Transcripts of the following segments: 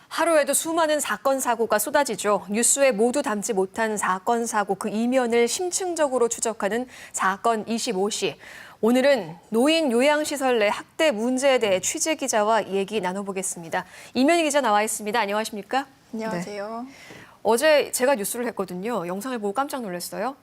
하루에도 수많은 사건, 사고가 쏟아지죠. 뉴스에 모두 담지 못한 사건, 사고 그 이면을 심층적으로 추적하는 사건 25시. 오늘은 노인 요양시설 내 학대 문제에 대해 취재 기자와 얘기 나눠보겠습니다. 이면희 기자 나와 있습니다. 안녕하십니까? 안녕하세요. 네. 어제 제가 뉴스를 했거든요. 영상을 보고 깜짝 놀랐어요.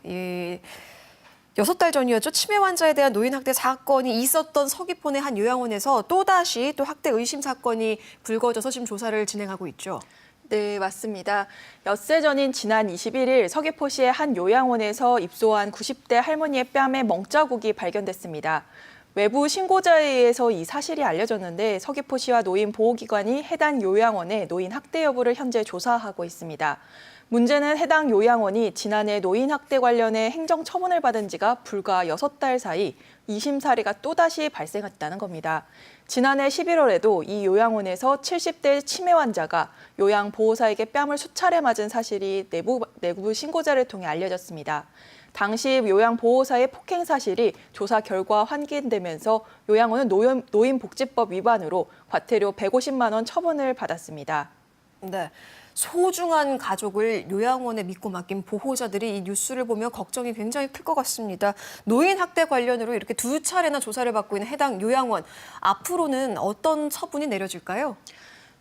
6달 전이었죠. 치매 환자에 대한 노인 학대 사건이 있었던 서귀포 내 한 요양원에서 또다시 또 학대 의심 사건이 불거져서 지금 조사를 진행하고 있죠. 네, 맞습니다. 엿새 전인 지난 21일 서귀포시의 한 요양원에서 입소한 90대 할머니의 뺨에 멍자국이 발견됐습니다. 외부 신고자에 의해서 이 사실이 알려졌는데 서귀포시와 노인보호기관이 해당 요양원의 노인 학대 여부를 현재 조사하고 있습니다. 문제는 해당 요양원이 지난해 노인 학대 관련해 행정처분을 받은 지가 불과 6달 사이 2심 사례가 또다시 발생했다는 겁니다. 지난해 11월에도 이 요양원에서 70대 치매 환자가 요양보호사에게 뺨을 수차례 맞은 사실이 내부 신고자를 통해 알려졌습니다. 당시 요양보호사의 폭행 사실이 조사 결과 확인되면서 요양원은 노인복지법 위반으로 과태료 150만 원 처분을 받았습니다. 네. 소중한 가족을 요양원에 믿고 맡긴 보호자들이 이 뉴스를 보면 걱정이 굉장히 클 것 같습니다. 노인 학대 관련으로 이렇게 2차례나 조사를 받고 있는 해당 요양원. 앞으로는 어떤 처분이 내려질까요?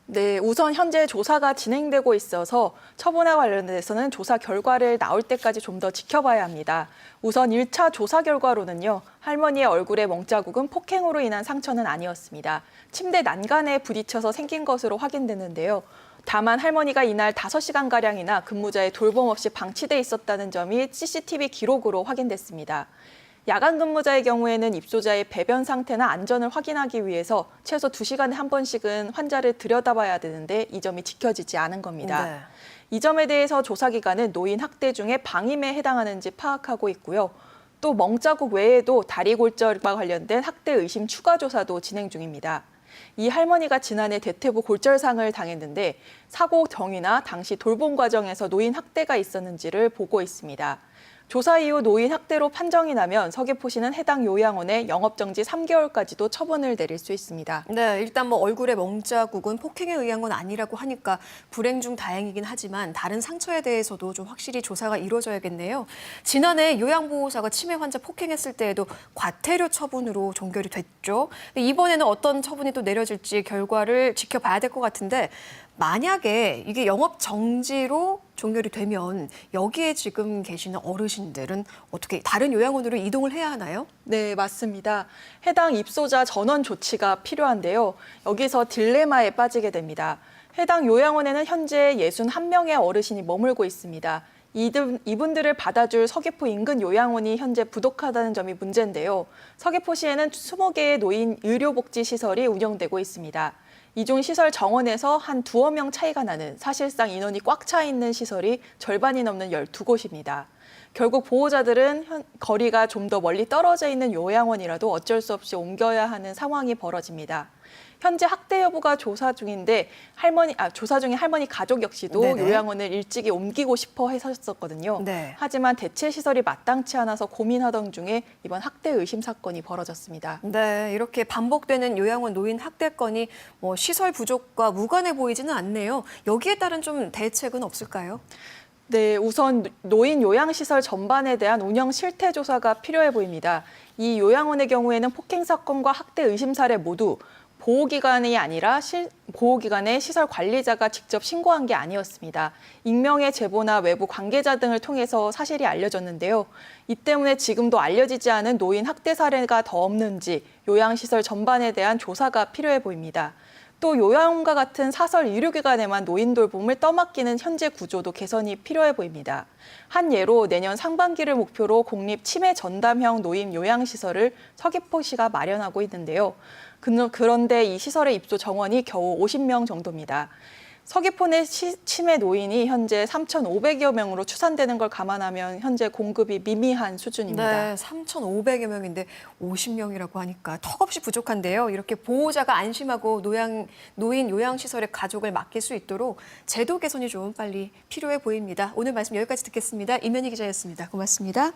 네, 우선 현재 조사가 진행되고 있어서 처분에 관련해서는 조사 결과를 나올 때까지 좀 더 지켜봐야 합니다. 우선 1차 조사 결과로는요, 할머니의 얼굴에 멍자국은 폭행으로 인한 상처는 아니었습니다. 침대 난간에 부딪혀서 생긴 것으로 확인됐는데요. 다만 할머니가 이날 5시간가량이나 근무자의 돌봄 없이 방치돼 있었다는 점이 CCTV 기록으로 확인됐습니다. 야간 근무자의 경우에는 입소자의 배변 상태나 안전을 확인하기 위해서 최소 2시간에 한 번씩은 환자를 들여다봐야 되는데 이 점이 지켜지지 않은 겁니다. 네. 이 점에 대해서 조사기관은 노인 학대 중에 방임에 해당하는지 파악하고 있고요. 또 멍자국 외에도 다리 골절과 관련된 학대 의심 추가 조사도 진행 중입니다. 이 할머니가 지난해 대퇴부 골절상을 당했는데 사고 경위나 당시 돌봄 과정에서 노인 학대가 있었는지를 보고 있습니다. 조사 이후 노인 학대로 판정이 나면 서귀포시는 해당 요양원에 영업정지 3개월까지도 처분을 내릴 수 있습니다. 네, 일단 뭐 얼굴에 멍자국은 폭행에 의한 건 아니라고 하니까 불행 중 다행이긴 하지만 다른 상처에 대해서도 좀 확실히 조사가 이루어져야겠네요. 지난해 요양보호사가 치매 환자 폭행했을 때에도 과태료 처분으로 종결이 됐죠. 이번에는 어떤 처분이 또 내려질지 결과를 지켜봐야 될 것 같은데 만약에 이게 영업 정지로 종결이 되면 여기에 지금 계시는 어르신들은 어떻게 다른 요양원으로 이동을 해야 하나요? 네, 맞습니다. 해당 입소자 전원 조치가 필요한데요. 여기서 딜레마에 빠지게 됩니다. 해당 요양원에는 현재 61명의 어르신이 머물고 있습니다. 이분들을 받아줄 서귀포 인근 요양원이 현재 부족하다는 점이 문제인데요. 서귀포시에는 20개의 노인 의료복지시설이 운영되고 있습니다. 이 중 시설 정원에서 한 2~명 차이가 나는 사실상 인원이 꽉 차 있는 시설이 절반이 넘는 12곳입니다. 결국 보호자들은 거리가 좀 더 멀리 떨어져 있는 요양원이라도 어쩔 수 없이 옮겨야 하는 상황이 벌어집니다. 현재 학대 여부가 조사 중인데 조사 중에 할머니 가족 역시도 네네. 요양원을 일찍이 옮기고 싶어 했었거든요. 네. 하지만 대체 시설이 마땅치 않아서 고민하던 중에 이번 학대 의심 사건이 벌어졌습니다. 네, 이렇게 반복되는 요양원 노인 학대건이 뭐 시설 부족과 무관해 보이지는 않네요. 여기에 따른 좀 대책은 없을까요? 네, 우선 노인 요양시설 전반에 대한 운영 실태 조사가 필요해 보입니다. 이 요양원의 경우에는 폭행 사건과 학대 의심 사례 모두 보호기관이 아니라 보호기관의 시설 관리자가 직접 신고한 게 아니었습니다. 익명의 제보나 외부 관계자 등을 통해서 사실이 알려졌는데요. 이 때문에 지금도 알려지지 않은 노인 학대 사례가 더 없는지 요양시설 전반에 대한 조사가 필요해 보입니다. 또 요양원과 같은 사설 의료기관에만 노인 돌봄을 떠맡기는 현재 구조도 개선이 필요해 보입니다. 한 예로 내년 상반기를 목표로 공립 치매 전담형 노인 요양시설을 서귀포시가 마련하고 있는데요. 그런데 이 시설의 입소 정원이 겨우 50명 정도입니다. 서귀포 내 치매 노인이 현재 3,500여 명으로 추산되는 걸 감안하면 현재 공급이 미미한 수준입니다. 네, 3,500여 명인데 50명이라고 하니까 턱없이 부족한데요. 이렇게 보호자가 안심하고 노인 요양시설에 가족을 맡길 수 있도록 제도 개선이 좀 빨리 필요해 보입니다. 오늘 말씀 여기까지 듣겠습니다. 이면희 기자였습니다. 고맙습니다.